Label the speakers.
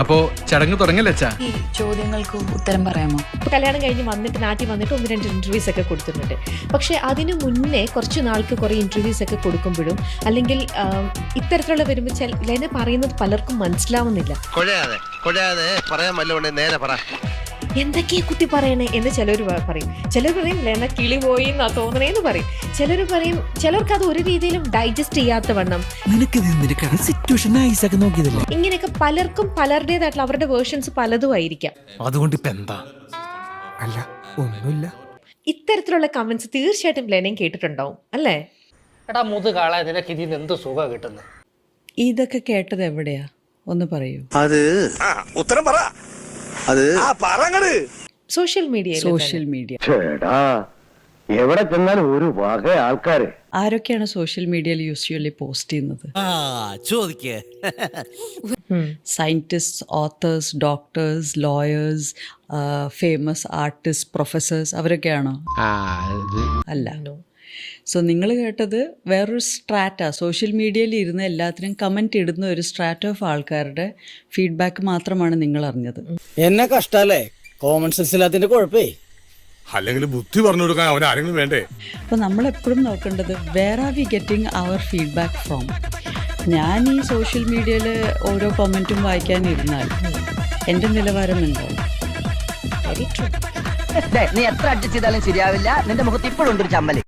Speaker 1: അപ്പോ ചടങ്ങ് തുടങ്ങല്ലേ അച്ഛാ?
Speaker 2: ഈ ചോദ്യങ്ങൾക്ക് ഉത്തരം പറയാമോ?
Speaker 3: കല്യാണം കഴിഞ്ഞ് വന്നിട്ട് നാട്ടിൽ വന്നിട്ട് 1-2 ഇൻ്റർവ്യൂസ് ഒക്കെ കൊടുത്തിട്ടുണ്ട്. പക്ഷെ അതിനു മുന്നേ കുറച്ച് നാൾക്ക് കുറേ ഇൻ്റർവ്യൂസ് ഒക്കെ കൊടുക്കുമ്പോഴും അല്ലെങ്കിൽ ഇത്തരത്തിലുള്ള വരുമ്പോൾ ലെന പറയുന്നത് പലർക്കും മനസ്സിലാവുന്നില്ല. എന്തൊക്കെയാ കുട്ടി പറയണേ എന്ന് ചിലർ പറയും. ചിലർ പറയും ലെന കിളി പോയി എന്നാ തോന്നണേന്ന് പറയും. ചിലർ പറയും ചിലർക്ക് അത് ഒരു രീതിയിലും ഡൈജസ്റ്റ് ചെയ്യാത്ത വണ്ണം. ഇങ്ങനെയൊക്കെ പലർക്കും പലരുടേതായിട്ടുള്ള അവരുടെ വേർഷൻസ് പലതും ആയിരിക്കാം.
Speaker 4: അതുകൊണ്ട് ഇപ്പൊ എന്താ? അല്ല ഒന്നുമില്ല.
Speaker 3: ഇത്തരത്തിലുള്ള കമന്റ്സ് തീർച്ചയായിട്ടും ലെനയും കേട്ടിട്ടുണ്ടാവും അല്ലേ?
Speaker 5: എടാ മുതുകാളെ നിനക്ക് ഇതിന് എന്ത് സുഖം കിട്ടുന്നത്?
Speaker 6: ഇതൊക്കെ കേട്ടത് എവിടെയാ ഒന്ന് പറയൂ.
Speaker 7: അത് ഉത്തരം പറ. അത്
Speaker 3: സോഷ്യൽ
Speaker 6: മീഡിയ
Speaker 8: എവിടെ ചെന്നാലും ഒരു വക ആൾക്കാര്.
Speaker 6: ആരൊക്കെയാണ് സോഷ്യൽ മീഡിയയിൽ യൂസ്വലി പോസ്റ്റ് ചെയ്യുന്നത്? Scientist, authors, doctors, lawyers, famous artist, professors അവരൊക്കെയാണോ? അല്ല. സോ നിങ്ങൾ കേട്ടത് വേറൊരു സ്ട്രാറ്റ, സോഷ്യൽ മീഡിയയിൽ ഇരുന്ന് എല്ലാത്തിനും കമൻറ്റ് ഇടുന്ന ഒരു സ്ട്രാറ്റ ഓഫ് ആൾക്കാരുടെ ഫീഡ്ബാക്ക് മാത്രമാണ് നിങ്ങൾ അറിഞ്ഞത്.
Speaker 4: എന്നെ കഷ്ടല്ലേ? Common sense ഇല്ലാത്തതിന്റെ കുഴപ്പേ.
Speaker 9: അല്ലെങ്കിൽ ബുദ്ധി പറഞ്ഞു കൊടുക്കാൻ അവൻ ആരെങ്കിലും വേണ്ടേ?
Speaker 6: അപ്പോൾ നമ്മളെപ്പോഴും നോക്കേണ്ടത് where are we getting our feedback from. ഞാൻ ഈ സോഷ്യൽ മീഡിയയിൽ ഓരോ കമൻറ്റും വായിക്കാനിരുന്നാൽ എൻ്റെ നിലവാരം എന്താവും?
Speaker 10: നീ എത്ര അഡ്ജസ്റ്റ് ചെയ്താലും ശരിയാവില്ല. നിന്റെ മുഖത്ത് ഇപ്പോഴും ഒരു ചമ്മല്.